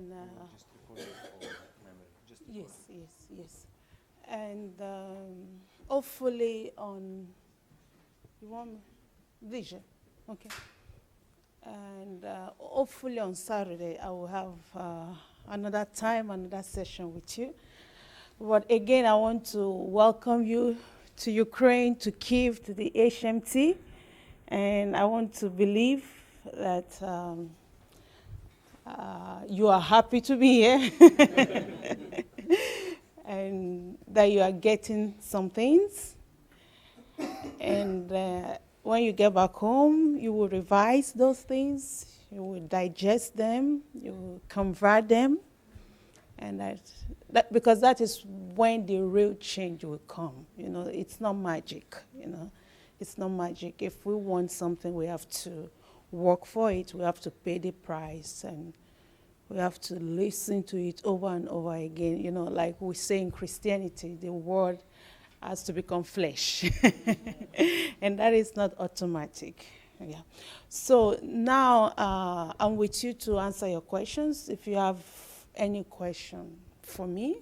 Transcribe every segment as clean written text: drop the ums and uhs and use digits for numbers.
And Just for your memory. Just yes. And hopefully on, you want me? Vision, okay. And hopefully on Saturday I will have another time, another session with you. But again, I want to welcome you to Ukraine, to Kyiv, to the HMT. And I want to believe that you are happy to be here and that you are getting some things. And when you get back home, you will revise those things, you will digest them, you will convert them. And because that is when the real change will come. You know, it's not magic, you know. It's not magic. If we want something, we have to work for it. We have to pay the price, and we have to listen to it over and over again. You know, like we say in Christianity, the word has to become flesh. And that is not automatic. Yeah. So now I'm with you to answer your questions. If you have any question for me,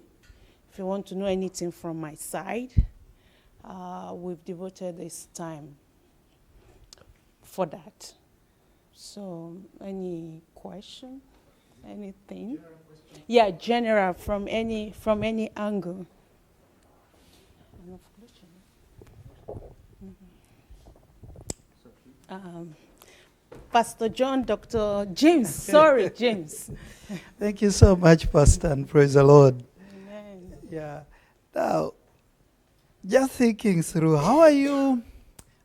if you want to know anything from my side, we've devoted this time for that. So, any question? Anything? general question. Yeah, general from any angle. Pastor John, Dr. James. Sorry, James. Thank you so much, Pastor, and praise the Lord. Amen. Yeah. Now, just thinking through, how are you?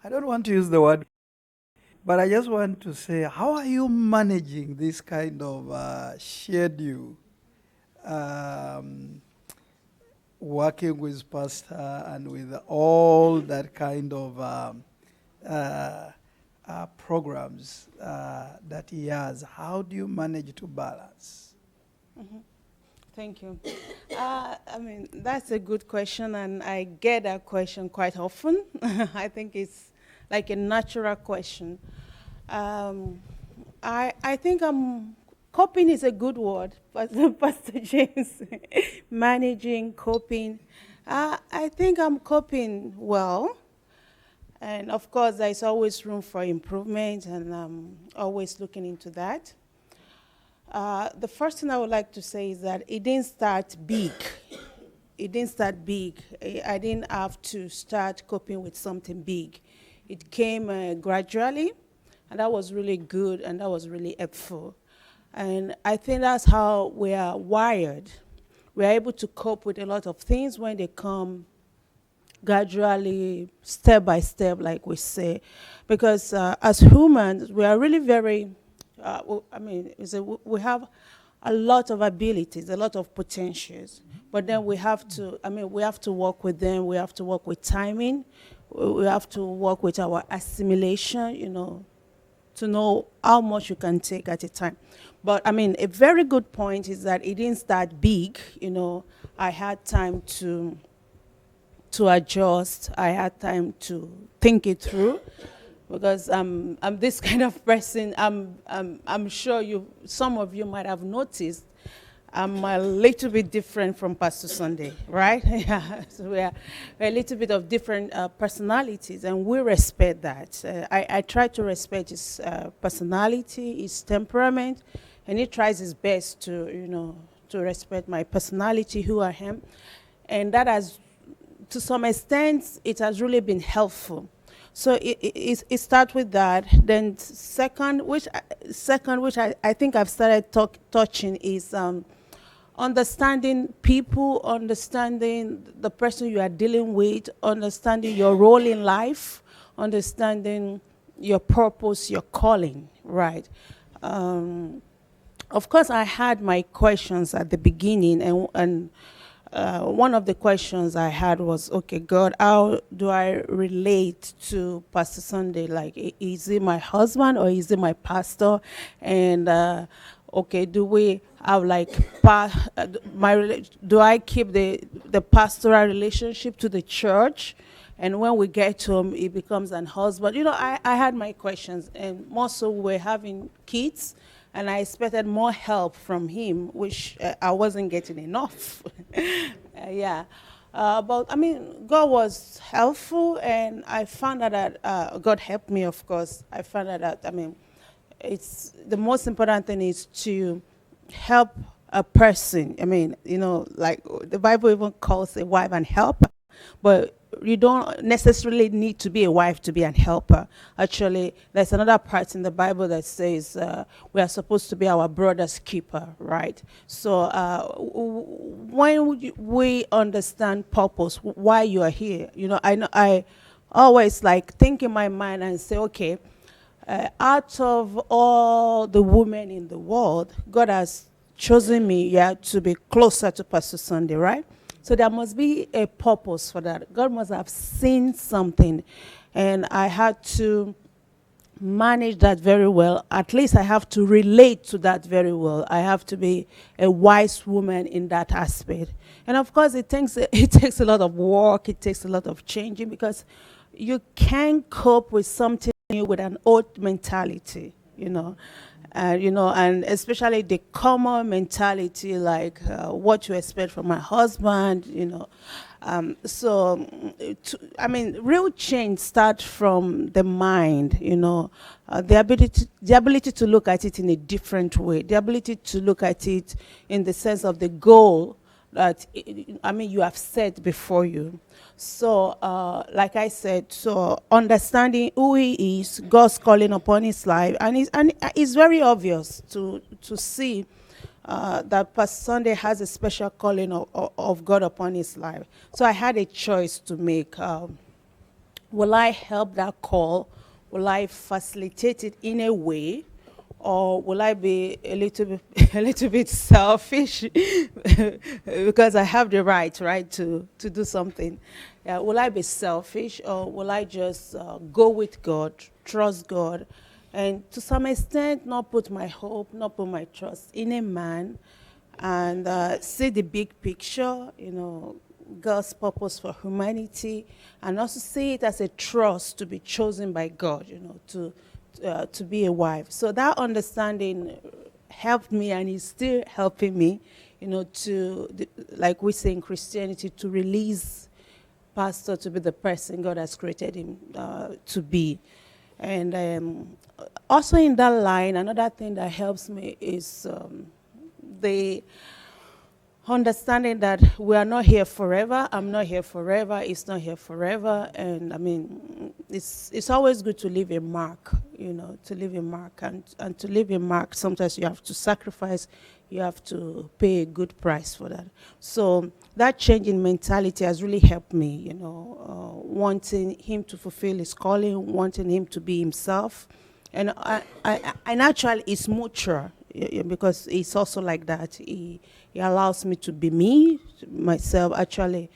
I don't want to use the word, but I just want to say, how are you managing this kind of schedule? Working with Pastor and with all that kind of programs that he has. How do you manage to balance? Mm-hmm. Thank you. I mean, that's a good question, and I get that question quite often. I think it's like a natural question. I think coping is a good word, Pastor James. Managing, coping. I think I'm coping well. And of course, there's always room for improvement, and I'm always looking into that. The first thing I would like to say is that it didn't start big. It didn't start big. I didn't have to start coping with something big. It came gradually, and that was really good, and that was really helpful. And I think that's how we are wired. We are able to cope with a lot of things when they come gradually, step by step, like we say. Because as humans, we are really very, we have a lot of abilities, a lot of potentials. But then we have to work with them. We have to work with timing. We have to work with our assimilation, you know, to know how much you can take at a time. But I mean, a very good point is that it didn't start big. You know, I had time to adjust. I had time to think it through, because I'm this kind of person. I'm sure some of you might have noticed I'm a little bit different from Pastor Sunday, right? Yeah. So we're a little bit of different personalities, and we respect that. I try to respect his personality, his temperament, and he tries his best to respect my personality, who I am, and that has, to some extent, it has really been helpful. So it starts with that. Then second, which I think I've started touching, is understanding people, understanding the person you are dealing with, understanding your role in life, understanding your purpose, your calling, right? Of course, I had my questions at the beginning, and one of the questions I had was, okay, God, how do I relate to Pastor Sunday? Like, is he my husband or is he my pastor? And okay, do we have like do I keep the pastoral relationship to the church? And when we get to him, he becomes an husband. You know, I had my questions, and more so we're having kids. and I expected more help from him, which I wasn't getting enough. Yeah. But I mean, God was helpful, and I found out that God helped me, of course. I found out that, I mean, it's the most important thing is to help a person. I mean, like the Bible even calls a wife an helper, but you don't necessarily need to be a wife to be an helper. Actually, there's another part in the Bible that says we are supposed to be our brother's keeper, right? So when we understand purpose, why you are here, I always like think in my mind and say, okay, out of all the women in the world, God has chosen me, yeah, to be closer to Pastor Sunday, right? So there must be a purpose for that. God must have seen something, and I had to manage that very well. At least I have to relate to that very well. I have to be a wise woman in that aspect. And of course, it takes a lot of work. It takes a lot of changing, because you can't cope with something new with an old mentality, and especially the common mentality, like what you expect from my husband, I mean, real change starts from the mind, the ability to look at it in a different way, the ability to look at it in the sense of the goal that, you have set before you. So, like I said, so understanding who he is, God's calling upon his life, and it's very obvious to see that Pastor Sunday has a special calling of God upon his life. So I had a choice to make. Will I help that call? Will I facilitate it in a way? Or will I be a little bit selfish because I have the right to do something? Will I be selfish, or will I just go with God, trust God, and to some extent not put my hope, not put my trust in a man, and see the big picture, God's purpose for humanity, and also see it as a trust to be chosen by God, to be a wife. So that understanding helped me, and is still helping me, like we say in Christianity, to release pastor to be the person God has created him to be. And also in that line, another thing that helps me is the understanding that we are not here forever. I'm not here forever. It's not here forever. And I mean, it's always good to leave a mark, to leave a mark. And to leave a mark, sometimes you have to sacrifice. You have to pay a good price for that. So that change in mentality has really helped me, wanting him to fulfill his calling, wanting him to be himself. And and actually, it's mutual, because it's also like that. He allows me to be me, myself. Actually,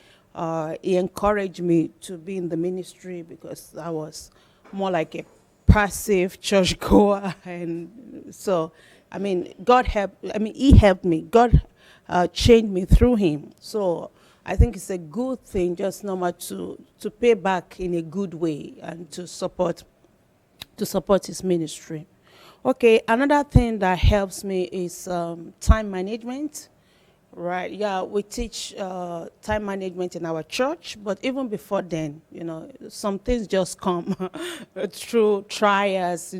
he encouraged me to be in the ministry, because I was more like a passive churchgoer. And so, I mean, he helped me. God changed me through him. So I think it's a good thing, just normal, to pay back in a good way, and to support his ministry. Okay, another thing that helps me is time management. Right, yeah, we teach time management in our church, but even before then, some things just come through trials,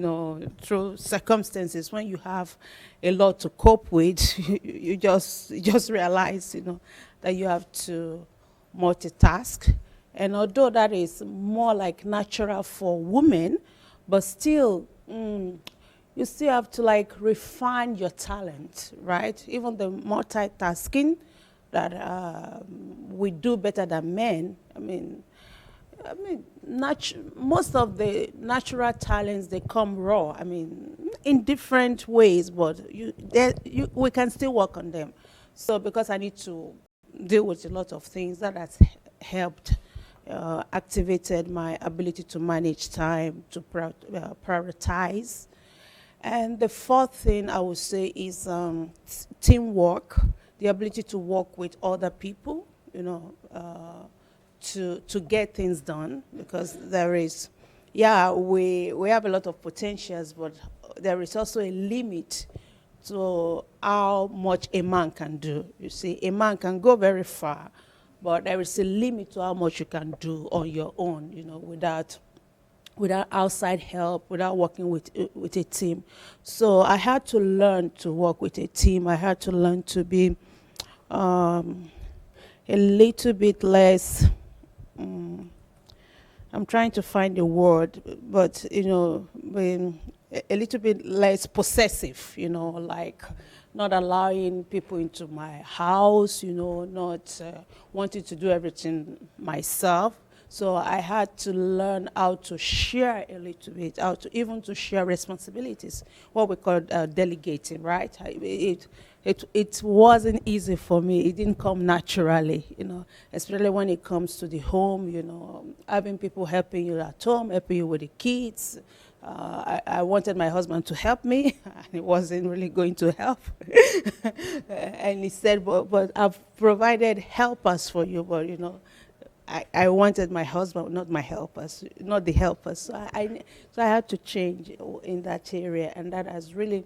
through circumstances. When you have a lot to cope with, you just realize, that you have to multitask. And although that is more like natural for women, but still, you still have to like refine your talent, right? Even the multitasking that we do better than men. Most of the natural talents, they come raw. In different ways, but we can still work on them. So because I need to deal with a lot of things, that has helped, activated my ability to manage time, to prioritize. And the fourth thing I would say is teamwork, the ability to work with other people, to get things done, because there is, we have a lot of potentials, but there is also a limit to how much a man can do. You see, a man can go very far, but there is a limit to how much you can do on your own, without outside help, without working with a team. So I had to learn to work with a team. I had to learn to be um, a little bit less. Um, I'm trying to find a word, but being a little bit less possessive. Like not allowing people into my house. Not wanting to do everything myself. So I had to learn how to share a little bit, how to even to share responsibilities, what we call delegating, right? It wasn't easy for me. It didn't come naturally, especially when it comes to the home, having people helping you at home, helping you with the kids. I wanted my husband to help me, and he wasn't really going to help. And he said, but I've provided helpers for you, but I wanted my husband, not my helpers, not the helpers. So I had to change in that area, and that has really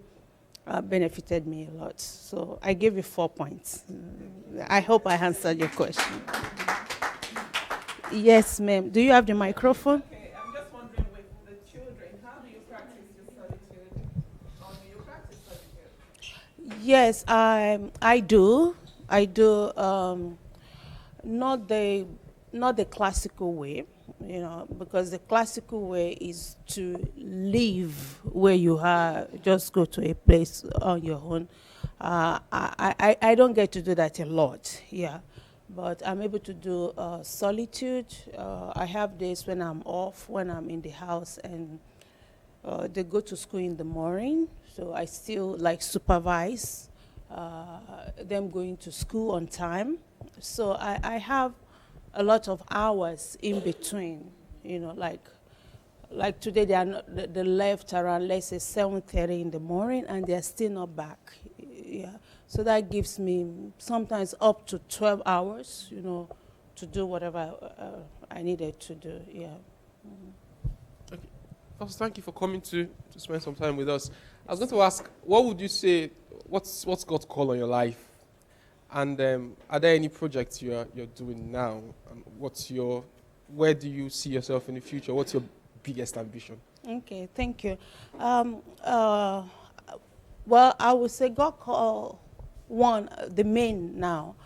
benefited me a lot. So I gave you 4 points. I hope I answered your question. Yes, ma'am. Do you have the microphone? Okay, I'm just wondering with the children, how do you practice your solitude? Or do you practice solitude? Yes, I do. I do. Not the classical way, because the classical way is to live where you are, just go to a place on your own. I don't get to do that a lot, yeah, but I'm able to do solitude. I have days when I'm off, when I'm in the house, and they go to school in the morning, so I still like supervise them going to school on time. So I have a lot of hours in between, like today they left around, let's say, 7:30 in the morning, and they're still not back. Yeah, so that gives me sometimes up to 12 hours, to do whatever I needed to do. Yeah. Okay. First, thank you for coming to spend some time with us. I was going to ask, what would you say, what's God's call on your life? And are there any projects you're doing now? And where do you see yourself in the future? What's your biggest ambition? Okay, thank you. Well, I would say God call the main now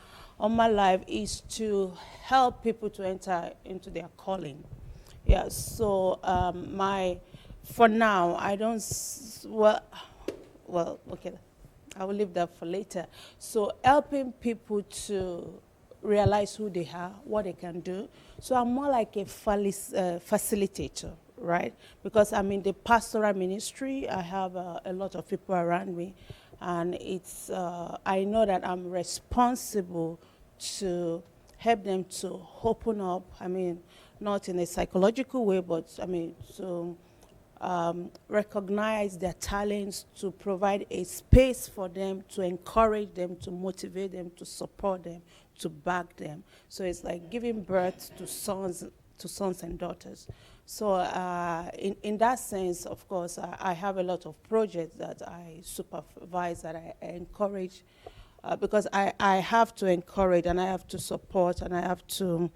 on my life is to help people to enter into their calling. Yeah, so for now, I don't, okay, I will leave that for later. So helping people to realize who they are, what they can do. So I'm more like a facilitator, right? Because I'm in the pastoral ministry. I have a lot of people around me. And I know that I'm responsible to help them to open up. I mean, not in a psychological way, but to recognize their talents, to provide a space for them, to encourage them, to motivate them, to support them, to back them. So it's like giving birth to sons and daughters. So in that sense, of course, I have a lot of projects that I supervise, that I encourage, because I have to encourage, and I have to support, and I have to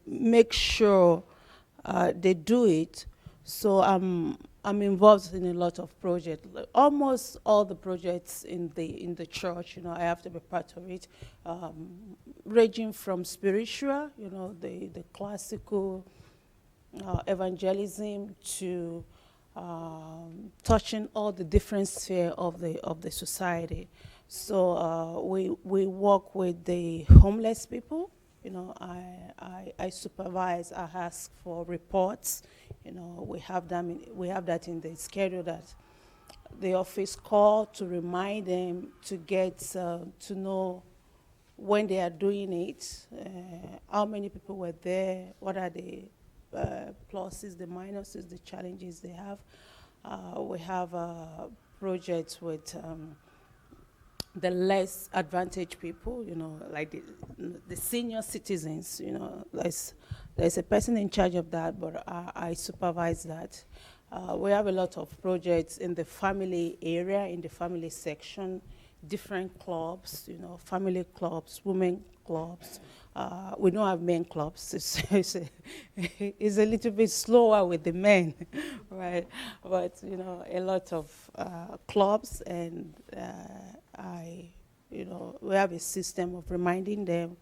make sure they do it. So I'm involved in a lot of projects. Almost all the projects in the church, I have to be part of it. Ranging from spiritual, the classical evangelism, to touching all the different spheres of the society. So we work with the homeless people. I supervise. I ask for reports. We have that in the schedule that the office call to remind them to get to know when they are doing it, how many people were there, what are the pluses, the minuses, the challenges they have. We have projects with the less advantaged people, like the senior citizens, there's a person in charge of that, but I supervise that. We have a lot of projects in the family area, in the family section, different clubs, family clubs, women clubs. We don't have men clubs. It's a little bit slower with the men, right? But a lot of clubs, and we have a system of reminding them,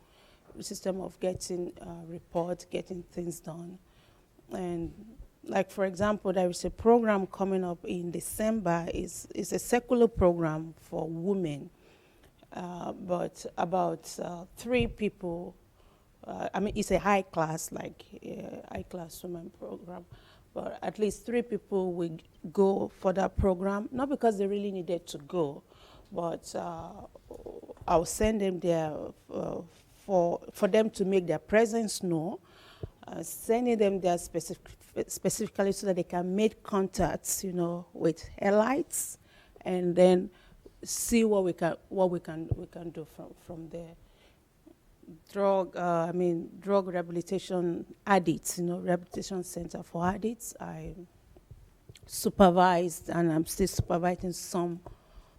a system of getting reports, getting things done, and like for example, there is a program coming up in December. It's a secular program for women, but about 3 people. It's a high class women program, but at least 3 people will go for that program. Not because they really needed to go, but I'll send them there for them to make their presence known. Sending them there specifically so that they can make contacts, with elites, and then see what we can do from there. Drug rehabilitation addicts, rehabilitation center for addicts. I supervised, and I'm still supervising some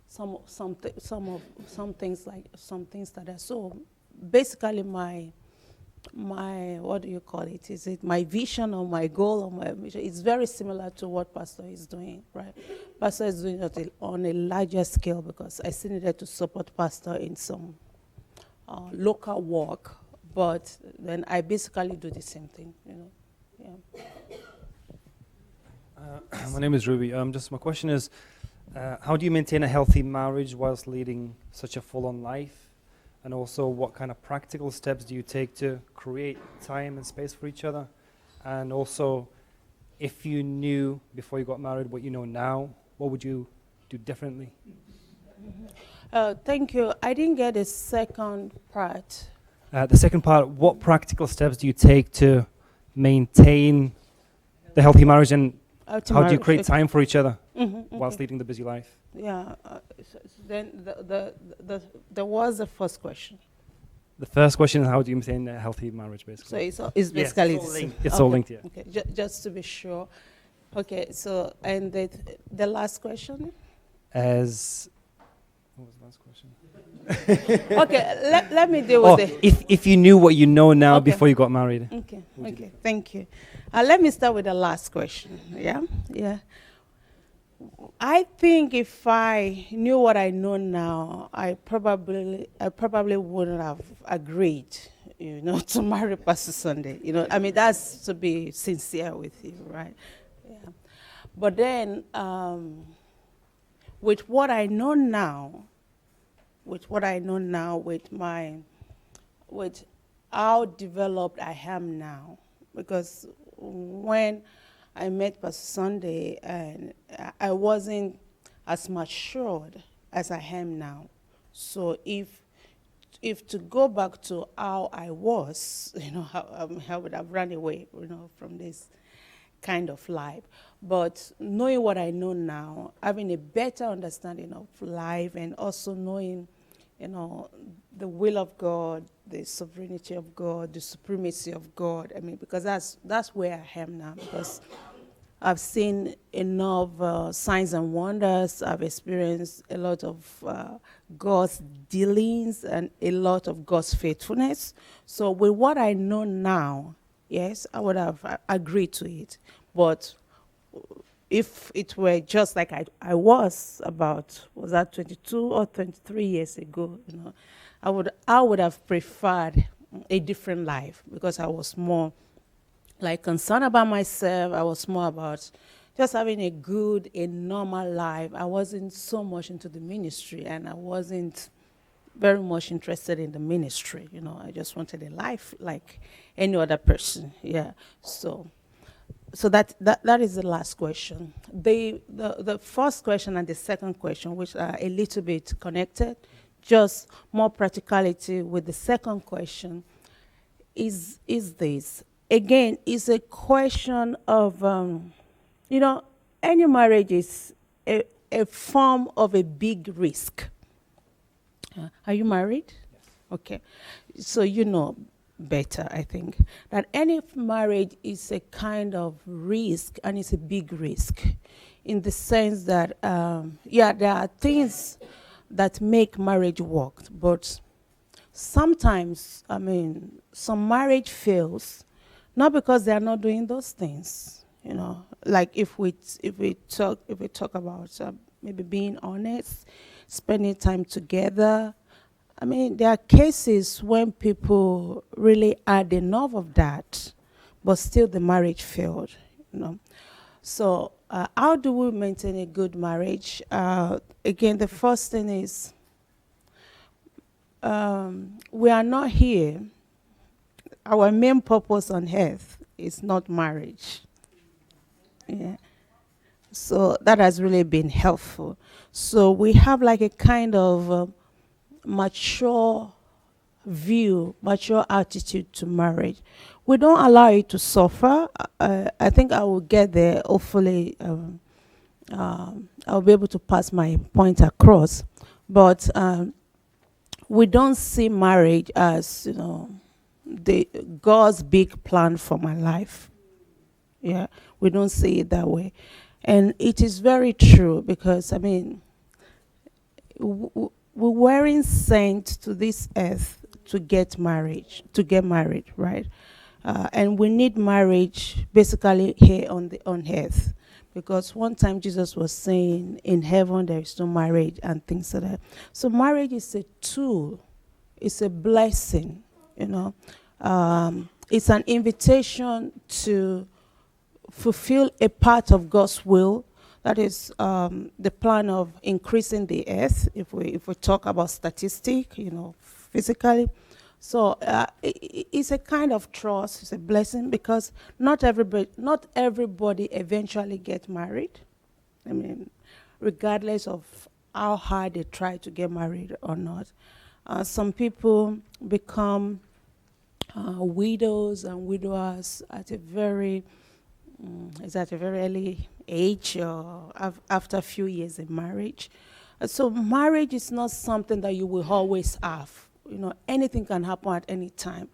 things that are so. Basically, my what do you call it? Is it my vision or my goal or my mission? It's very similar to what Pastor is doing, right? Pastor is doing it on a larger scale, because I still needed to support Pastor in some local work, but then I basically do the same thing, Yeah. My name is Ruby. Just my question is, how do you maintain a healthy marriage whilst leading such a full-on life? And also, what kind of practical steps do you take to create time and space for each other? And also, if you knew before you got married what you know now, what would you do differently? Thank you. I didn't get the second part. The second part, what practical steps do you take to maintain the healthy marriage, and how do you create time for each other whilst leading the busy life? Yeah. Then there was the first question. The first question is, how do you maintain a healthy marriage, basically? So it's basically it's all linked. It's all linked, yeah. Okay, just to be sure. Okay, so and the last question. What was the last question? Okay, let me deal with it. If you knew what you know now Okay. before you got married. Okay, thank you. Let me start with the last question. Yeah. I think if I knew what I know now, I probably wouldn't have agreed, to marry Pastor Sunday. That's to be sincere with you, right? Yeah. But then, with what I know now, with how developed I am now, because when I met Pastor Sunday, and I wasn't as matured as I am now. So if to go back to how I was, I would have run away, from this kind of life. But knowing what I know now, having a better understanding of life, and also knowing, the will of God, the sovereignty of God, the supremacy of God. Because that's where I am now. Because I've seen enough signs and wonders. I've experienced a lot of God's dealings and a lot of God's faithfulness. So with what I know now, yes, I would have agreed to it. But if it were just like I was about, was that 22 or 23 years ago, I would have preferred a different life, because I was more concerned about myself. I was more about just having a normal life. I wasn't so much into the ministry, and I wasn't very much interested in the ministry. I just wanted a life like any other person. Yeah. So that is the last question. The first question and the second question, which are a little bit connected, just more practicality with the second question, is this. Again, it's a question of, any marriage is a form of a big risk. Are you married? Yes. Okay. So, better, I think. That any marriage is a kind of risk, and it's a big risk in the sense that, yeah, there are things that make marriage work, but sometimes, I mean, some marriage fails, not because they are not doing those things, you know. Like if we talk about maybe being honest, spending time together. I mean, there are cases when people really had enough of that, but still the marriage failed, you know. So, how do we maintain a good marriage? Again, the first thing is we are not here. Our main purpose on earth is not marriage. Yeah. So that has really been helpful. So we have like a kind of mature view, mature attitude to marriage. We don't allow it to suffer. I think I will get there. Hopefully, I'll be able to pass my point across. But we don't see marriage as, you know, the God's big plan for my life. Yeah, we don't see it that way, and it is very true because I mean, we weren't sent to this earth to get married, right? And we need marriage basically here on earth, because one time Jesus was saying, "In heaven there is no marriage," and things like that. So marriage is a tool, it's a blessing, you know. It's an invitation to fulfill a part of God's will. That is the plan of increasing the earth. If we talk about statistic, you know, physically, so it's a kind of trust. It's a blessing because not everybody eventually get married. I mean, regardless of how hard they try to get married or not, some people become widows and widowers at a very early age or after a few years in marriage. So marriage is not something that you will always have. You know, anything can happen at any time.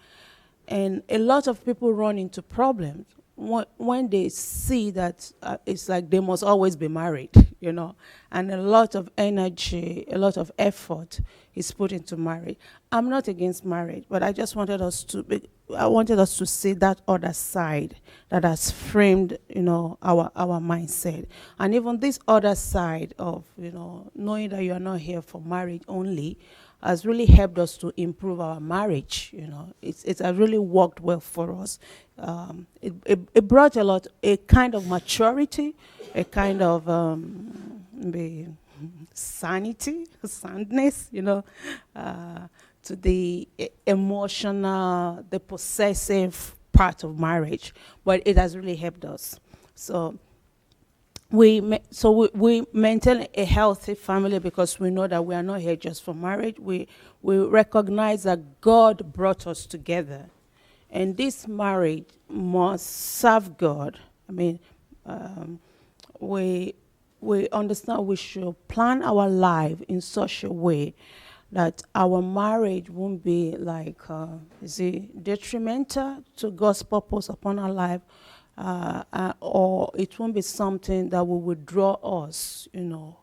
And a lot of people run into problems when they see that it's like they must always be married, you know, and a lot of energy, a lot of effort is put into marriage. I'm not against marriage, but I wanted us to see that other side that has framed, you know, our mindset. And even this other side of, you know, knowing that you are not here for marriage only has really helped us to improve our marriage. You know, it has really worked well for us. It brought a kind of maturity, a kind of maybe soundness, you know, to the emotional, the possessive part of marriage. But it has really helped us. So we maintain a healthy family because we know that we are not here just for marriage. We recognize that God brought us together, and this marriage must serve God. I mean, we understand we should plan our life in such a way that our marriage won't be like detrimental to God's purpose upon our life. Or it won't be something that will withdraw us, you know,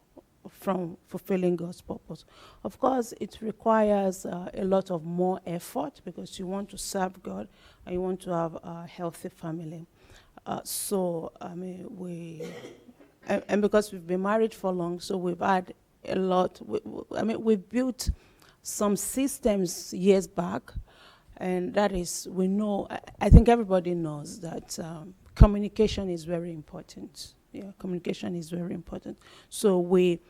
from fulfilling God's purpose. Of course, it requires a lot of more effort because you want to serve God and you want to have a healthy family. So, I mean, and because we've been married for long, so we've had a lot. We've built some systems years back, and that is, we know, I think everybody knows that communication is very important. Yeah, communication is very important. So we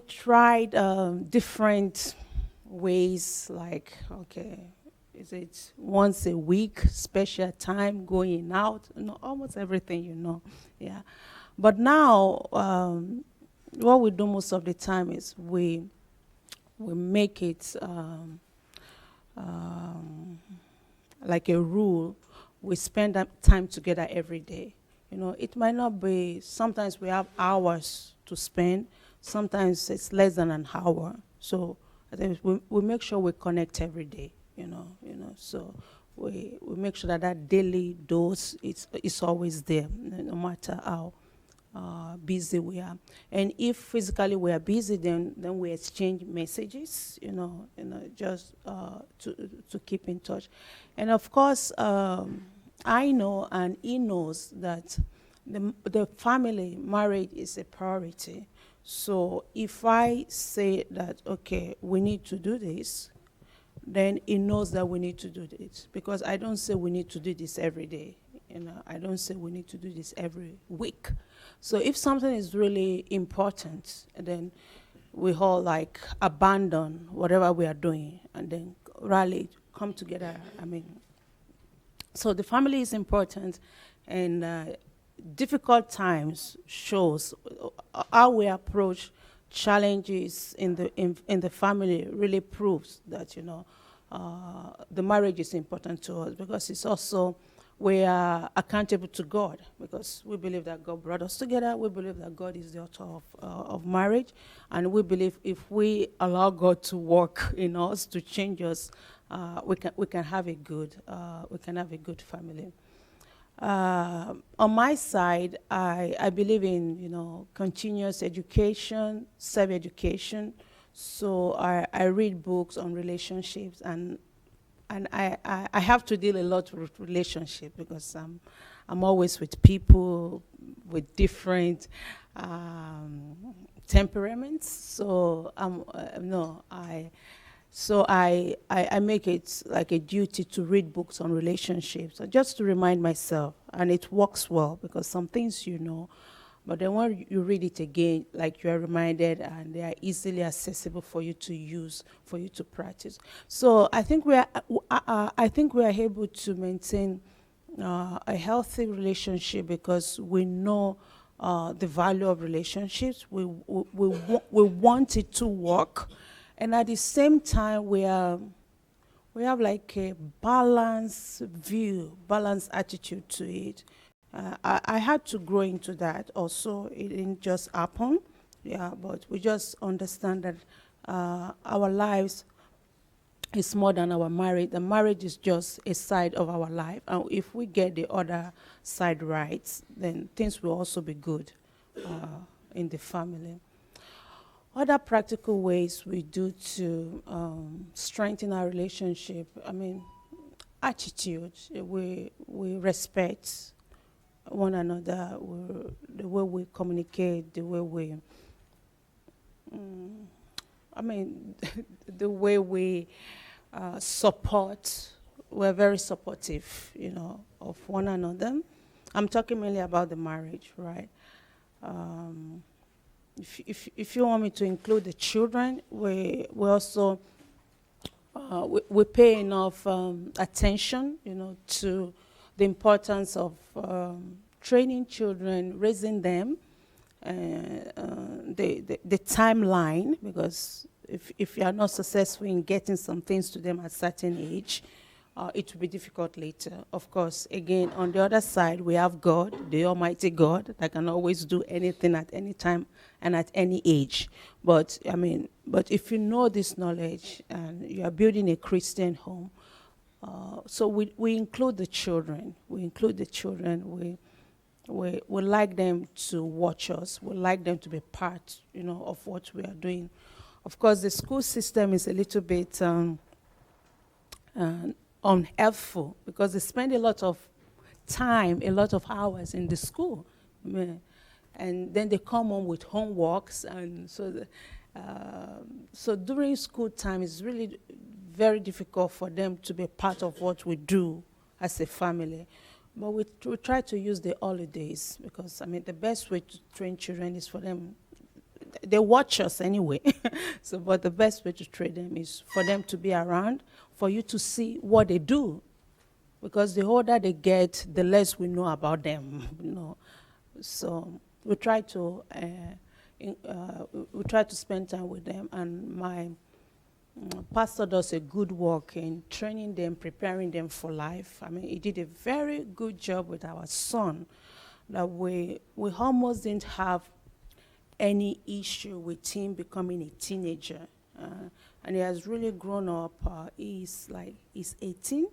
tried different ways, like, okay, is it once a week, special time, going out, you know, almost everything, you know, yeah. But now, what we do most of the time is we make it like a rule. We spend that time together every day. You know, it might not be, sometimes we have hours to spend, sometimes it's less than an hour. So I think we make sure we connect every day, so we make sure that that daily dose is always there, no matter how busy we are. And if physically we are busy, then we exchange messages, just to keep in touch. And of course, I know and he knows that the family marriage is a priority. So if I say that, okay, we need to do this, then he knows that we need to do this, because I don't say we need to do this every day. I don't say we need to do this every week. So if something is really important, then we all like abandon whatever we are doing and then rally, come together. So the family is important, and difficult times shows how we approach challenges in the family really proves that the marriage is important to us, because it's also we are accountable to God, because we believe that God brought us together. We believe that God is the author of marriage, and we believe if we allow God to work in us to change us, we can have a good family. On my side, I believe in continuous education, self-education. So I read books on relationships, and I have to deal a lot with relationships, because I'm always with people with different temperaments. So I make it like a duty to read books on relationships, just to remind myself, and it works well, because some things but then when you read it again, like you are reminded, and they are easily accessible for you to use, for you to practice. So I think we are able to maintain a healthy relationship, because we know the value of relationships. We want it to work, and at the same time we have like a balanced view, balanced attitude to it. I had to grow into that also. It didn't just happen, but we just understand that our lives is more than our marriage. The marriage is just a side of our life, and if we get the other side right, then things will also be good in the family. Other practical ways we do to strengthen our relationship, attitude. We respect one another, the way we communicate, the way we, the way we support. We're very supportive, of one another. I'm talking mainly about the marriage, right? If you want me to include the children, we also we pay enough attention, to the importance of training children, raising them, the timeline, because if you are not successful in getting some things to them at a certain age, it will be difficult later. Of course, again, on the other side, we have God, the Almighty God, that can always do anything at any time and at any age. But if you know this knowledge and you are building a Christian home, so we include the children. We like them to watch us. We like them to be part, of what we are doing. Of course, the school system is a little bit unhelpful, because they spend a lot of time, a lot of hours in the school, and then they come home with homeworks, and so during school time it's really very difficult for them to be part of what we do as a family. But we try to use the holidays, because the best way to train children is for them. They watch us anyway, but the best way to train them is for them to be around, for you to see what they do, because the older they get, the less we know about them. So we try to spend time with them, and my pastor does a good work in training them, preparing them for life. He did a very good job with our son, that we almost didn't have any issue with him becoming a teenager. And he has really grown up. He's 18,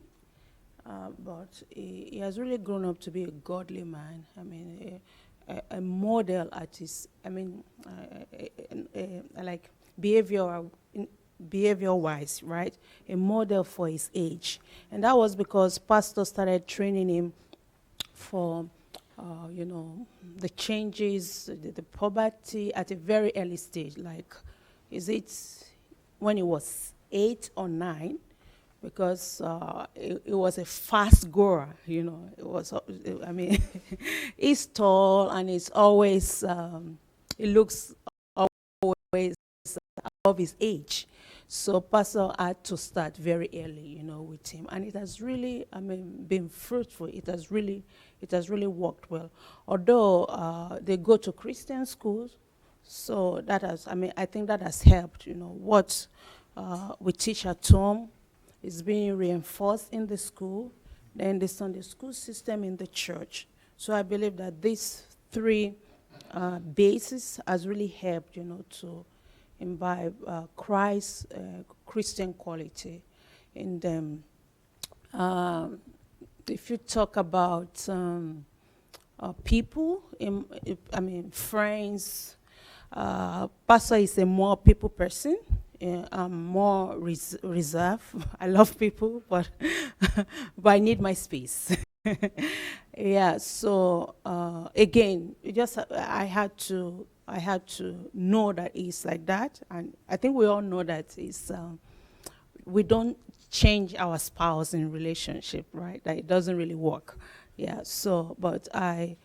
but he has really grown up to be a godly man. I mean, a model artist. I mean, like behavior wise, right? A model for his age. And that was because pastor started training him for, the changes, the poverty at a very early stage. Like, is it when he was 8 or 9? Because it was a fast grower, It was, I mean, he's tall and he's always, he looks always above his age. So pastor had to start very early, with him. And it has really, been fruitful. It has really worked well. Although they go to Christian schools, so that has, I think that has helped, what we teach at home is being reinforced in the school, then the Sunday school system in the church. So I believe that these three bases has really helped, to imbibe Christ's Christian quality in them. If you talk about people, friends, pastor is a more people person. I'm more reserved. I love people, but but I need my space. Yeah. So again, I had to know that it's like that, and I think we all know that it's we don't change our spouse in relationship, right? That it doesn't really work. Yeah. So, but I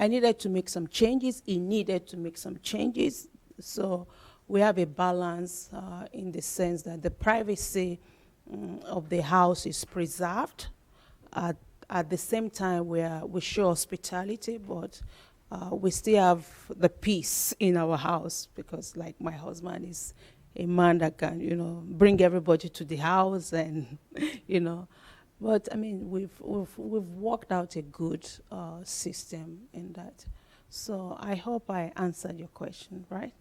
needed to make some changes. He needed to make some changes. So we have a balance in the sense that the privacy of the house is preserved. At the same time, we show hospitality, but we still have the peace in our house because, like, my husband is a man that can, bring everybody to the house and, But we've worked out a good system in that. So I hope I answered your question, right?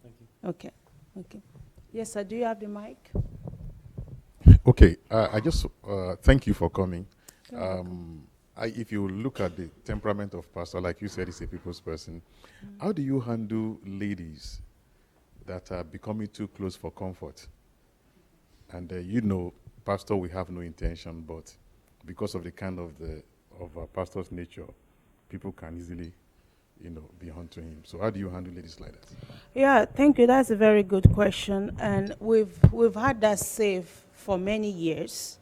Thank you. Okay. Yes, sir. Do you have the mic? Okay, I just thank you for coming. If you look at the temperament of pastor, like you said, he's a people's person. How do you handle ladies that are becoming too close for comfort? And pastor, we have no intention, but because of the kind of pastor's nature, people can easily, be onto him. So how do you handle ladies like that? Yeah, thank you. That's a very good question, and we've had that safe for many years.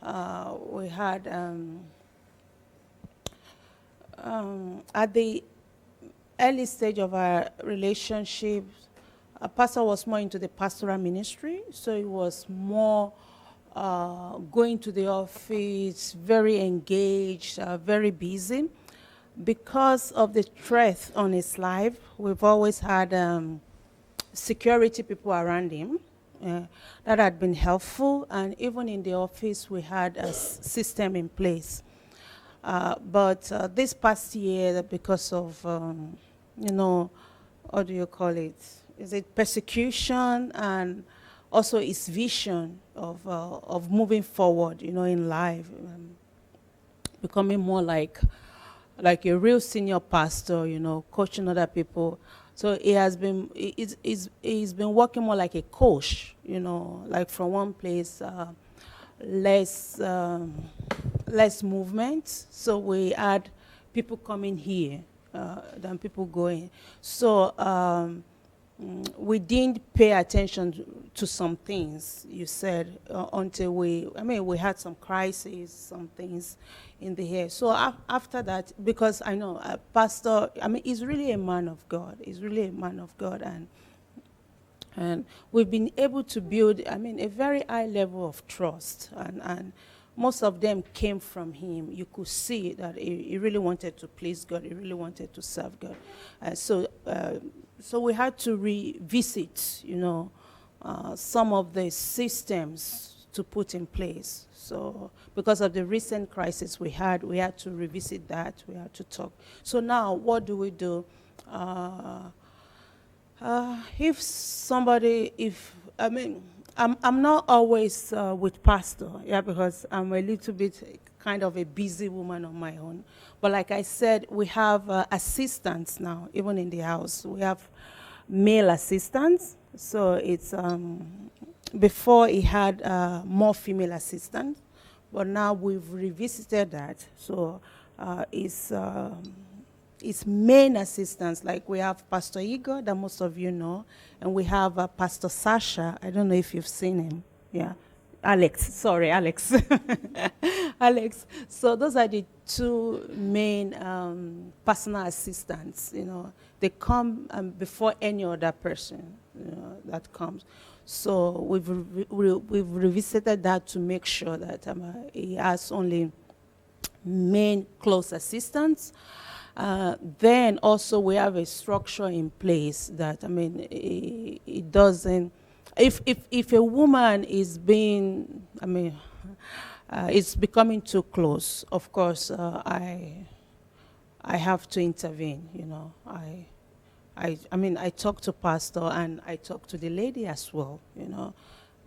We had at the early stage of our relationship, a pastor was more into the pastoral ministry, so he was more going to the office, very engaged, very busy. Because of the threat on his life, we've always had security people around him. That had been helpful, and even in the office, we had a system in place. But this past year, because of, what do you call it? Is it persecution, and also his vision of moving forward, in life, becoming more like a real senior pastor, coaching other people. So he's been working more like a coach, like from one place, less movement. So we had people coming here than people going. So we didn't pay attention to some things you said until we had some crises, some things in the air. So after that, because I know pastor, he's really a man of God. He's really a man of God, and we've been able to build, a very high level of trust, and most of them came from him. You could see that he really wanted to please God. He really wanted to serve God. So we had to revisit, some of the systems to put in place. So because of the recent crisis we had to revisit that. We had to talk. So now what do we do? If somebody, if I mean, I'm not always with pastor, yeah, because I'm a little bit kind of a busy woman on my own. But like I said, we have assistants now, even in the house. We have male assistants. So it's before he had more female assistants, but now we've revisited that. So it's main assistants. Like we have Pastor Igor, that most of you know, and we have Pastor Sasha. I don't know if you've seen him. Yeah. Alex, sorry, Alex. Alex. So those are the two main personal assistants. You know, they come before any other person, you know, that comes. So we've revisited that to make sure that he has only main close assistants. Then also we have a structure in place that, I mean, it doesn't, if a woman is being, I mean, it's becoming too close, of course, I have to intervene, you know. I mean, I talk to pastor and I talk to the lady as well, you know.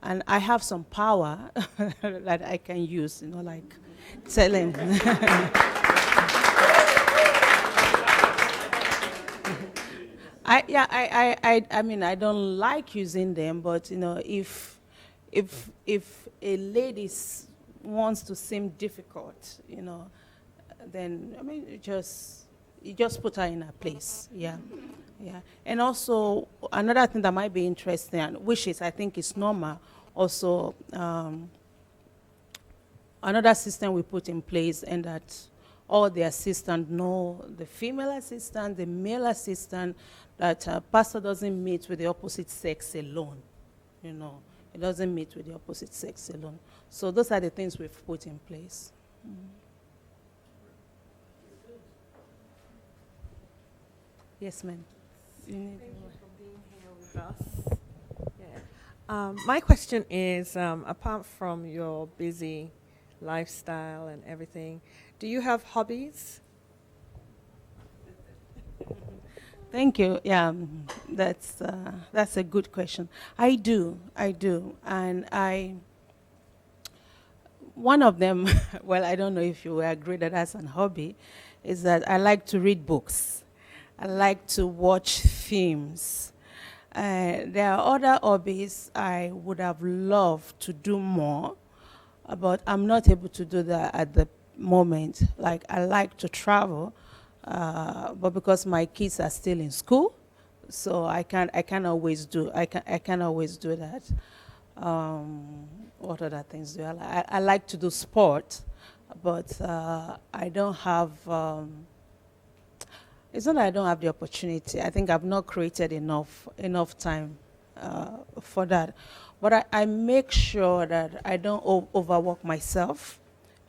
And I have some power that I can use, you know, like telling. I mean, I don't like using them, but you know, if a lady wants to seem difficult, you know, then I mean, you just put her in her place, yeah, yeah. And also another thing that might be interesting, which is I think is normal, also another system we put in place, and that all the assistants know, the female assistant, the male assistant, that pastor doesn't meet with the opposite sex alone, you know. It doesn't meet with the opposite sex alone. So those are the things we've put in place. Yes, ma'am. Thank you for being here with us. Yeah. My question is, apart from your busy lifestyle and everything, do you have hobbies? Thank you. Yeah, that's a good question. I do, and one of them, well, I don't know if you will agree that that's an hobby, is that I like to read books. I like to watch films. There are other hobbies I would have loved to do more, but I'm not able to do that at the moment. Like, I like to travel, but because my kids are still in school, so I can't always do that. What other things do I like to do sport, but I don't have. It's not that I don't have the opportunity. I think I've not created enough time for that. But I make sure that I don't overwork myself.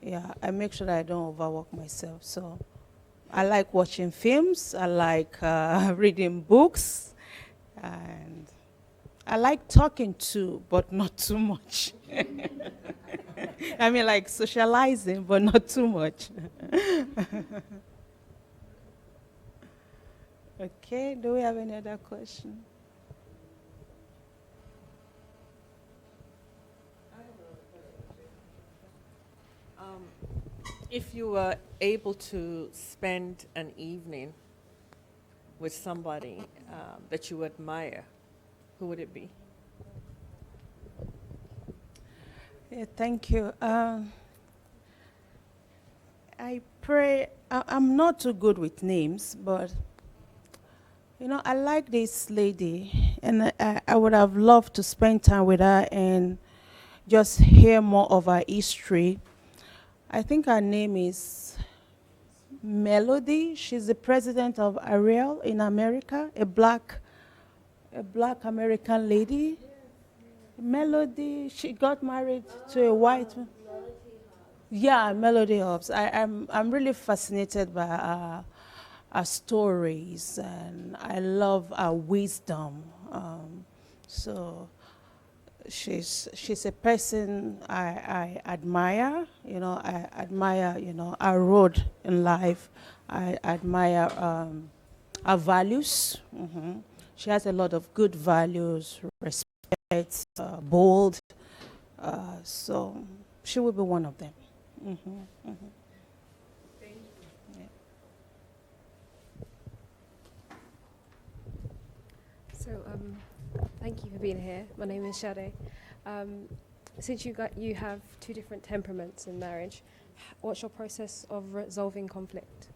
Yeah, I make sure that I don't overwork myself. So I like watching films. I like reading books. And I like talking too, but not too much. I mean, like socializing, but not too much. Okay, do we have any other question? If you were able to spend an evening with somebody that you admire, who would it be? Yeah, thank you. I pray, I'm not too good with names, but you know, I like this lady, and I would have loved to spend time with her and just hear more of her history. I think her name is Melody. She's the president of Ariel in America, a black American lady. Melody, she got married to a white man. Yeah, Melody Hobbs. I'm really fascinated by her stories, and I love her wisdom. So she's a person I admire. You know, I admire, you know, her road in life. I admire her values. She has a lot of good values, respect, bold. So she will be one of them. Mm-hmm. Yeah. So, thank you for being here. My name is Shade. Since you have two different temperaments in marriage, what's your process of resolving conflict?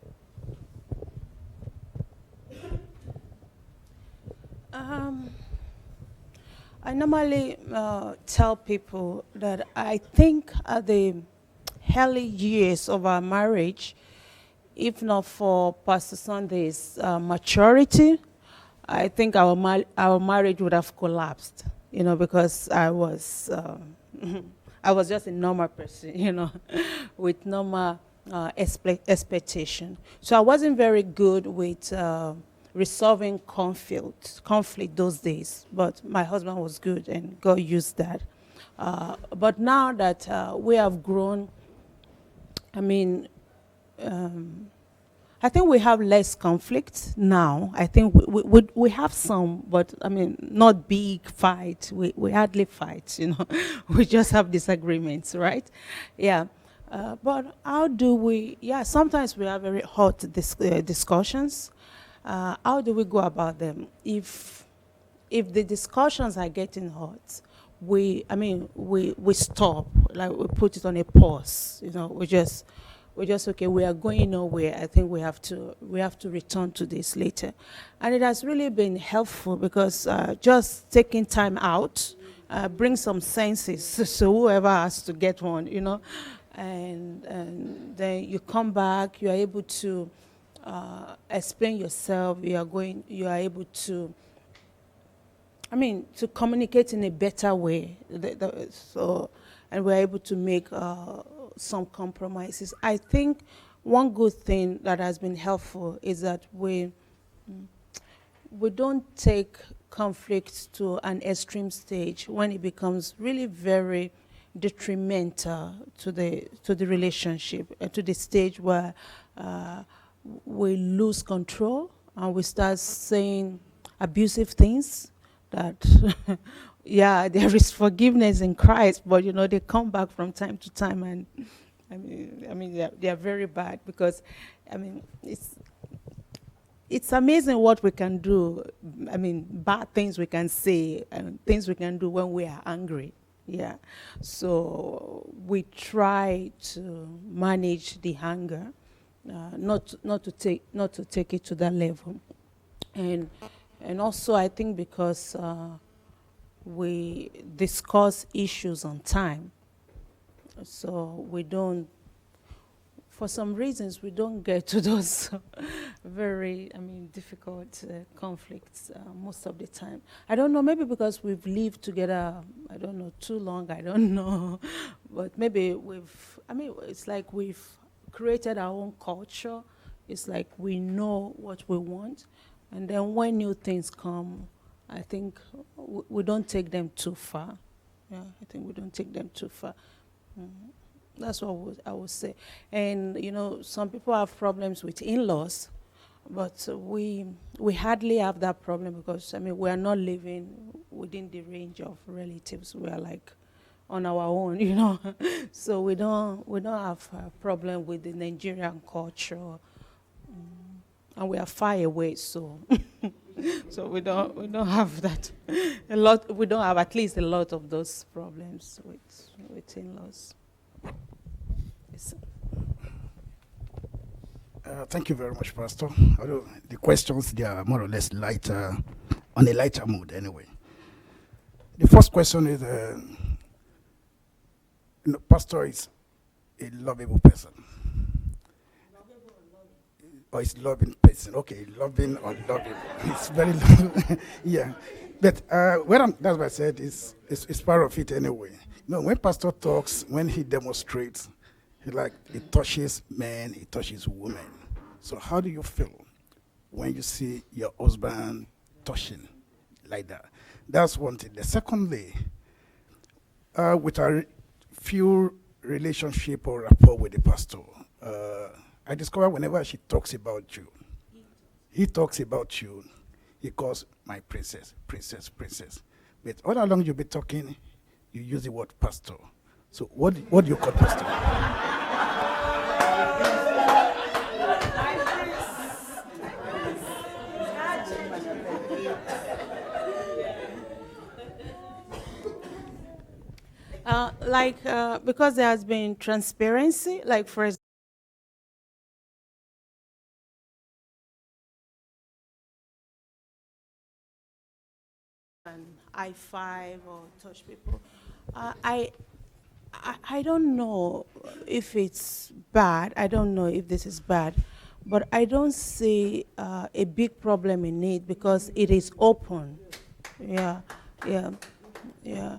I normally tell people that I think at the early years of our marriage, if not for Pastor Sunday's maturity, I think our marriage would have collapsed. Because I was I was just a normal person, with normal expectation. So I wasn't very good with resolving conflict those days. But my husband was good, and God used that. But now that we have grown, I mean, I think we have less conflict now. I think we have some, but I mean, not big fight. We hardly fight, We just have disagreements, right? Yeah. But how do we, sometimes we have very hot discussions. How do we go about them? If the discussions are getting hot, we stop, like we put it on a pause, we're just okay. We are going nowhere. I think we have to return to this later, and it has really been helpful because just taking time out brings some senses. So whoever has to get one, and then you come back. You are able to explain yourself. You are able to. To communicate in a better way. And we're able to make some compromises. I think one good thing that has been helpful is that we don't take conflict to an extreme stage when it becomes really very detrimental to the relationship, to the stage where we lose control and we start saying abusive things that there is forgiveness in Christ, but they come back from time to time, and they are very bad because it's amazing what we can do. Bad things we can say and things we can do when we are angry. Yeah, so we try to manage the anger, not to take it to that level, and also I think because we discuss issues on time, so for some reasons we don't get to those very difficult conflicts most of the time. I don't know, maybe because we've lived together, I don't know, too long, I don't know, but maybe it's like we've created our own culture. It's like we know what we want, and then when new things come, I think we don't take them too far. Yeah, I think we don't take them too far. That's what I would say. And some people have problems with in-laws, but we hardly have that problem because we are not living within the range of relatives. We are like on our own, So we don't have a problem with the Nigerian culture, and we are far away, so. So we don't have that a lot. We don't have at least a lot of those problems with in-laws. Yes. Thank you very much, Pastor. Although the questions, they are more or less lighter, on a lighter mood anyway. The first question is, Pastor is a lovable person. Or it's loving person. Okay, loving or loving. It's very loving. Yeah. But that's what I said, it's part of it anyway. When Pastor talks, when he demonstrates, he touches men, he touches women. So how do you feel when you see your husband touching like that? That's one thing. The secondly, with a few relationship or rapport with the pastor, I discover whenever she talks about you, he talks about you, he calls my princess, princess, princess. But all along you'll be talking, you use the word pastor. So what do you call pastor? Because there has been transparency, like for example, I5 or touch people. I don't know if it's bad. I don't know if this is bad, but I don't see a big problem in it because it is open. Yeah, yeah, yeah,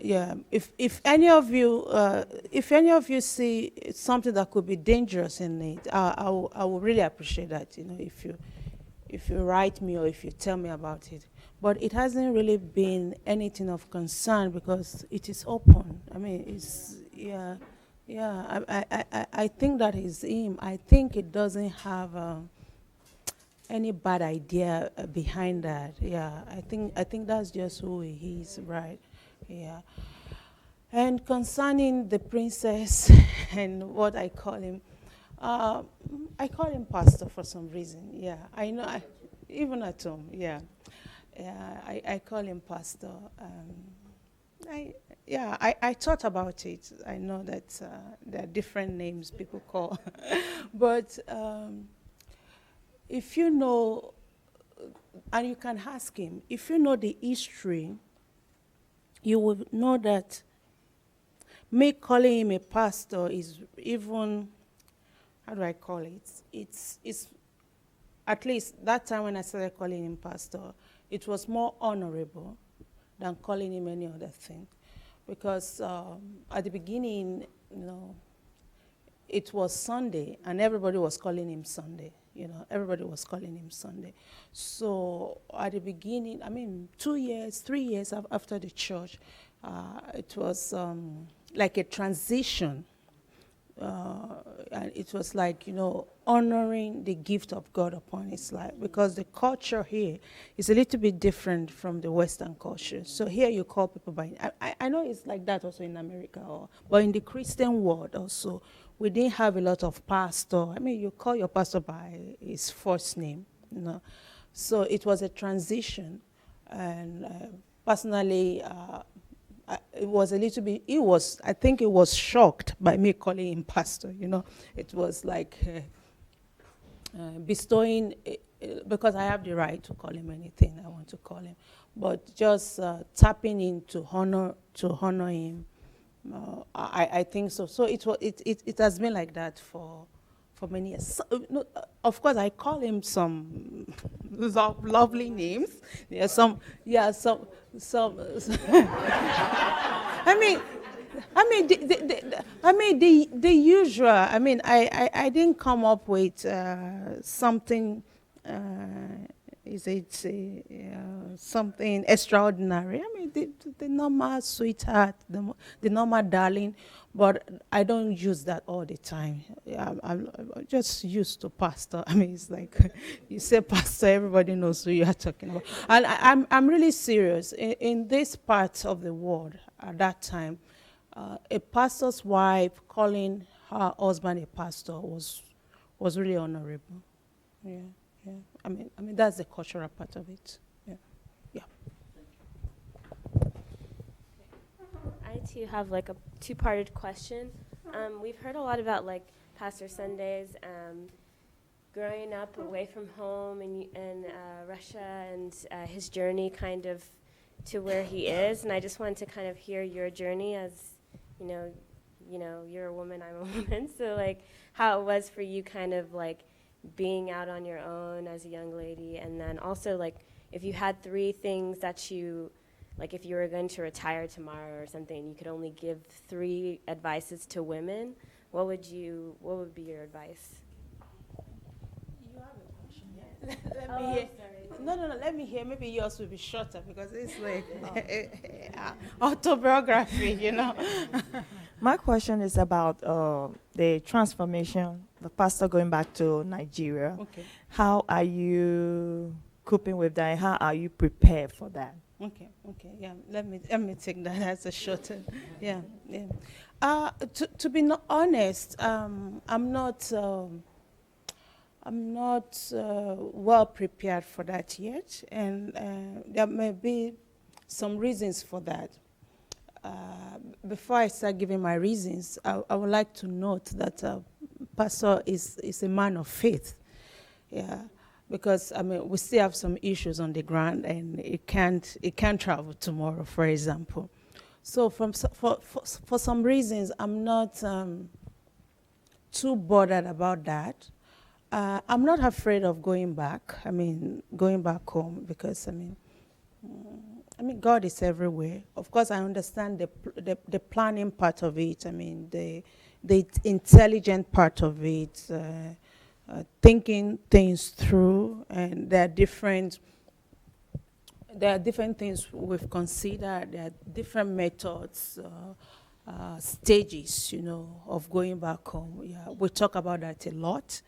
yeah. If any of you see something that could be dangerous in it, I will really appreciate that. You know, if you write me or if you tell me about it. But it hasn't really been anything of concern because it is open. I mean, it's, yeah, yeah. I think that is him. I think it doesn't have any bad idea behind that. Yeah, I think that's just who he is, right? Yeah. And concerning the princess and what I call him, I call him pastor for some reason. Yeah, I know. Even at home, yeah. Yeah, I call him pastor. I thought about it. I know that there are different names people call, but if you know, and you can ask him, if you know the history, you will know that me calling him a pastor is even, how do I call it? It's at least that time when I started calling him pastor, it was more honorable than calling him any other thing. Because at the beginning, you know, it was Sunday, and everybody was calling him Sunday. You know, everybody was calling him Sunday. So at the beginning, I mean, 2 years, 3 years after the church, it was like a transition. And it was like, you know, honoring the gift of God upon his life, because the culture here is a little bit different from the Western culture. So here you call people by, I know it's like that also in America, but in the Christian world also, we didn't have a lot of pastor. I mean, you call your pastor by his first name, you know. So it was a transition, and personally, it was a little bit, I think it was shocked by me calling him pastor, you know. It was like bestowing, because I have the right to call him anything I want to call him, but just tapping in to honor him, I think so. So it has been like that for many years. So, no, of course, I call him some lovely names. Yeah, some. The usual. I mean, I didn't come up with something. Is it something extraordinary? I mean, the normal sweetheart, the normal darling, but I don't use that all the time. I'm just used to pastor. I mean, it's like you say pastor, everybody knows who you are talking about. And I'm really serious. In this part of the world at that time, a pastor's wife calling her husband a pastor was really honorable. Yeah. Yeah, I mean that's the cultural part of it. Yeah, yeah. I too have like a two-parted question. We've heard a lot about like Pastor Sundays, growing up away from home in Russia, and his journey kind of to where he is. And I just wanted to kind of hear your journey, as you know, you're a woman, I'm a woman, so like how it was for you, kind of like being out on your own as a young lady, and then also like if you had 3 things that you, like if you were going to retire tomorrow or something, you could only give 3 advices to women, what would be your advice? You have a question, yeah? Let me hear. No, let me hear. Maybe yours will be shorter because it's like autobiography, you know. My question is about the transformation, the pastor going back to Nigeria. Okay. How are you coping with that? And how are you prepared for that? Okay, yeah. Let me take that as a shorter. Yeah, yeah. To be honest, I'm not well prepared for that yet, and there may be some reasons for that. Before I start giving my reasons, I would like to note that Pastor is a man of faith. Yeah, because I mean we still have some issues on the ground, and it can't travel tomorrow, for example. So for some reasons, I'm not too bothered about that. I'm not afraid of going back. I mean, going back home because God is everywhere. Of course, I understand the planning part of it. I mean, the intelligent part of it, thinking things through, and there are different things we've considered. There are different methods, stages, of going back home. Yeah, we talk about that a lot.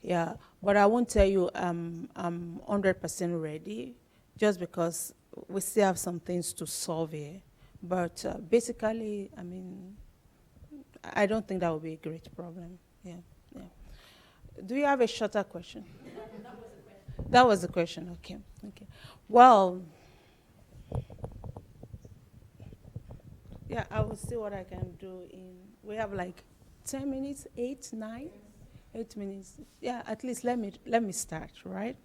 Yeah, but I won't tell you I'm 100% ready, just because we still have some things to solve here. But basically, I mean, I don't think that would be a great problem. Yeah, yeah. Do you have a shorter question? That was the question. Okay, okay. Well, yeah, I will see what I can do we have like 10 minutes, 8, 9, 8 minutes. Yeah, at least let me start, right?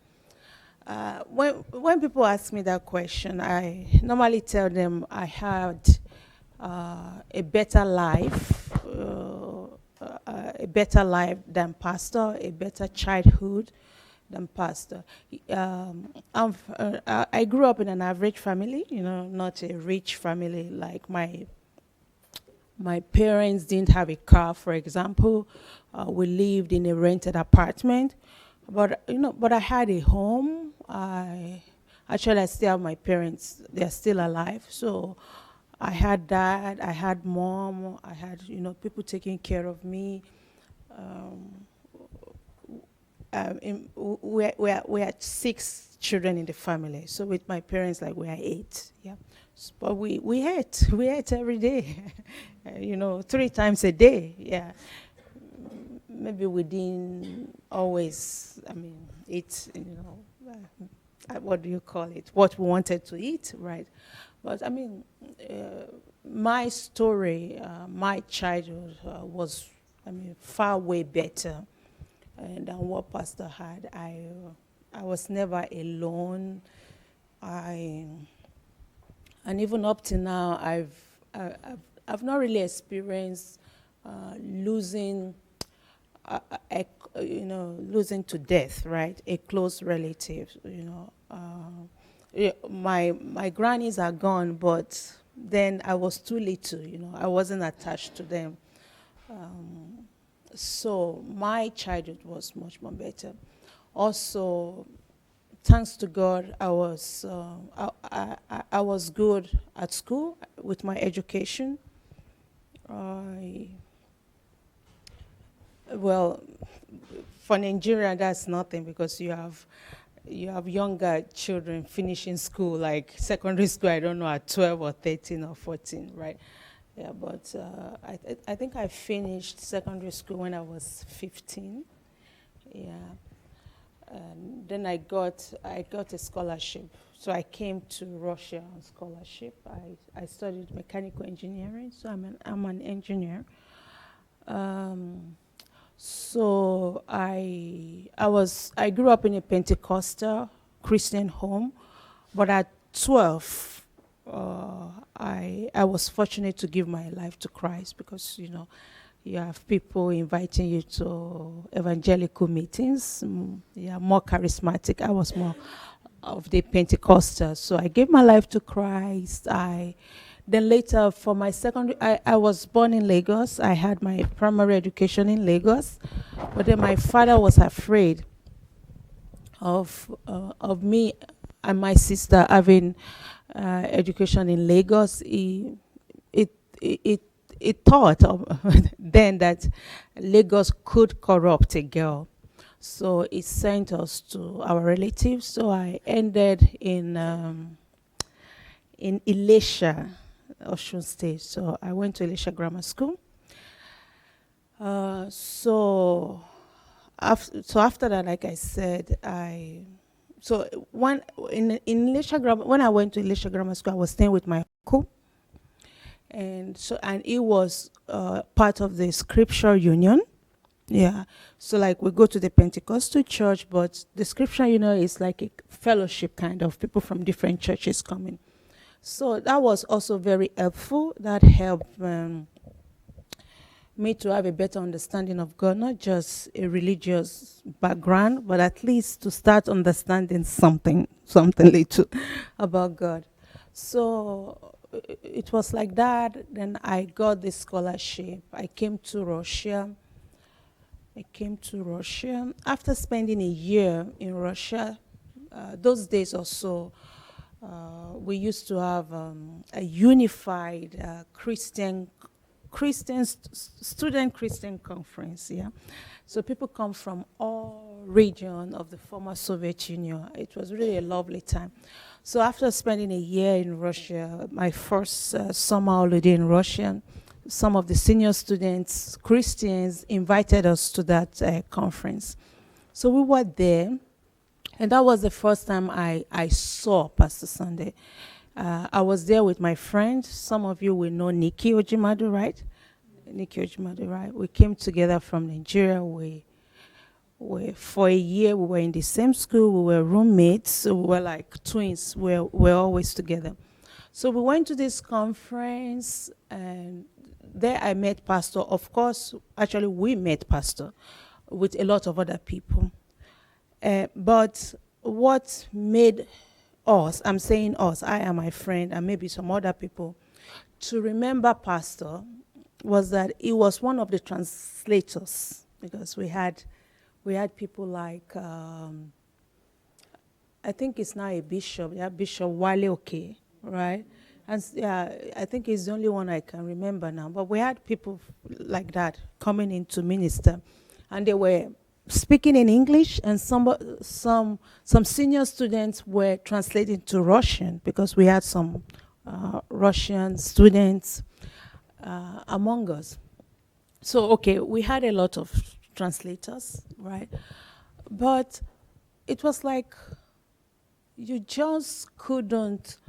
When people ask me that question, I normally tell them I had a better life, than pastor, a better childhood than pastor. I grew up in an average family, not a rich family. Like my parents didn't have a car, for example. We lived in a rented apartment, but I had a home. I still have my parents; they're still alive. So I had dad, I had mom, I had people taking care of me. We had 6 children in the family. So with my parents, like we are 8. Yeah, but we ate every day, 3 times a day. Yeah, maybe we didn't always. I mean, eat. What do you call it? What we wanted to eat, right? But I mean, my story, my childhood was, far way better than what Pastor had. I was never alone. And even up to now, I've not really experienced losing, losing to death, right? A close relative, my grannies are gone, but then I was too little, I wasn't attached to them. So my childhood was much more better. Also, thanks to God, I was good at school with my education. Well, for Nigeria, that's nothing, because you have younger children finishing school, like secondary school, I don't know, at 12 or 13 or 14, right? Yeah, but I think I finished secondary school when I was 15. Yeah. And then I got a scholarship. So I came to Russia on scholarship. I studied mechanical engineering, so I'm an engineer. So I grew up in a Pentecostal Christian home, but at 12, I was fortunate to give my life to Christ, because you have people inviting you to evangelical meetings. Yeah, more charismatic. I was more of the Pentecostal, so I gave my life to Christ. Then later, for my secondary, I was born in Lagos. I had my primary education in Lagos, but then my father was afraid of me and my sister having education in Lagos. He thought then that Lagos could corrupt a girl. So it sent us to our relatives. So I ended in Elisha, Osun State. So I went to Elisha Grammar School. So after that, like I said, when I went to Elisha Grammar School, I was staying with my uncle, and it was part of the Scripture Union. Yeah. So like we go to the Pentecostal church, but the Scripture Union is like a fellowship kind of people from different churches coming. So that was also very helpful. That helped me to have a better understanding of God, not just a religious background, but at least to start understanding something little about God. So it was like that. Then I got this scholarship. I came to Russia. After spending a year in Russia. Those days also, we used to have a unified student Christian conference. Yeah, so people come from all regions of the former Soviet Union. It was really a lovely time. So after spending a year in Russia, my first summer holiday in Russia, some of the senior students, Christians, invited us to that conference. So we were there, and that was the first time I saw Pastor Sunday. I was there with my friend. Some of you will know Nikki Ojimadu, right? We came together from Nigeria. For a year, we were in the same school. We were roommates. So we were like twins. We're always together. So we went to this conference, and there I met Pastor. Of course, actually, we met Pastor with a lot of other people. But what made us, I'm saying us, I and my friend, and maybe some other people, to remember Pastor was that he was one of the translators, because we had people like, I think it's now a bishop, Bishop Wale Oke, right? And I think he's the only one I can remember now. But we had people like that coming in to minister, and they were speaking in English, and some senior students were translating to Russian, because we had some Russian students among us. So, okay, we had a lot of translators, right? But it was like you just couldn't.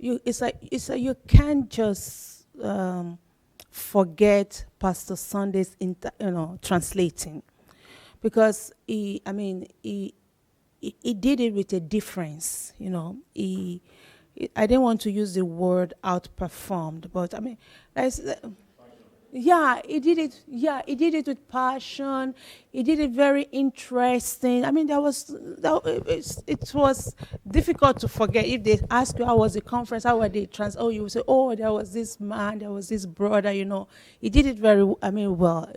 It's like you can't just forget Pastor Sunday's translating, because he did it with a difference. I didn't want to use the word outperformed, but I mean, he did it. Yeah, he did it with passion. He did it very interesting. I mean, it was difficult to forget. If they ask you how was the conference, how were they you would say, oh, there was this man, there was this brother. He did it very. Well.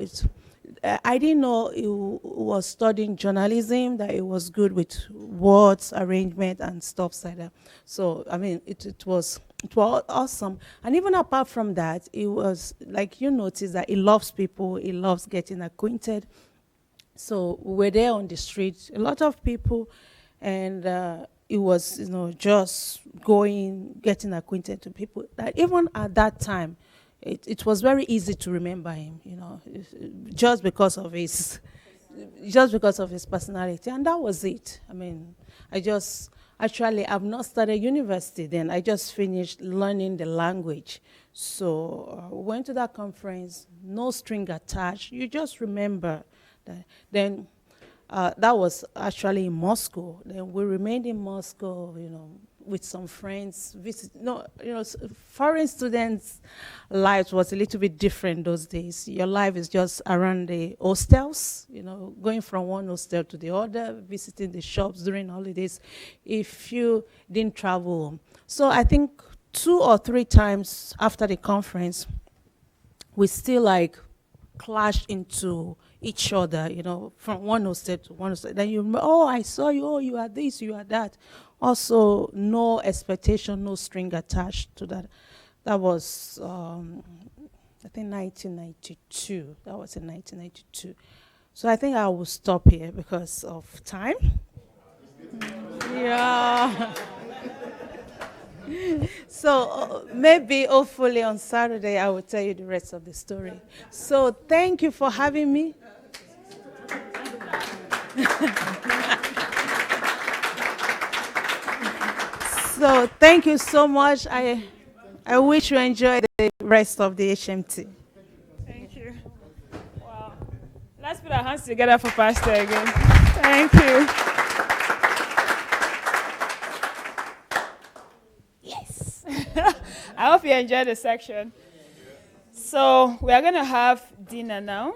I didn't know he was studying journalism, that he was good with words, arrangement, and stuff like that. So, it was awesome. And even apart from that, it was like you notice that he loves people, he loves getting acquainted. So we were there on the street, a lot of people, and it was, just getting acquainted to people. That even at that time, it was very easy to remember him, just because of his personality, and that was it. I've not started university then. I just finished learning the language. So went to that conference, no string attached. You just remember that. Then that was actually in Moscow. Then we remained in Moscow, with some friends. Foreign students' lives was a little bit different those days. Your life is just around the hostels, going from one hostel to the other, visiting the shops during holidays, if you didn't travel. So I think 2 or 3 times after the conference, we still clashed into each other, from one hostel to one hostel. Then you remember, oh, I saw you, oh, you are this, you are that. Also, no expectation, no string attached to that. That was, I think, 1992. That was in 1992. So I think I will stop here because of time. Yeah. So maybe, hopefully, on Saturday, I will tell you the rest of the story. So thank you for having me. So thank you so much. I wish you enjoy the rest of the HMT. Thank you. Wow. Let's put our hands together for Pastor again. Thank you. Yes. I hope you enjoyed the section. So we are going to have dinner now.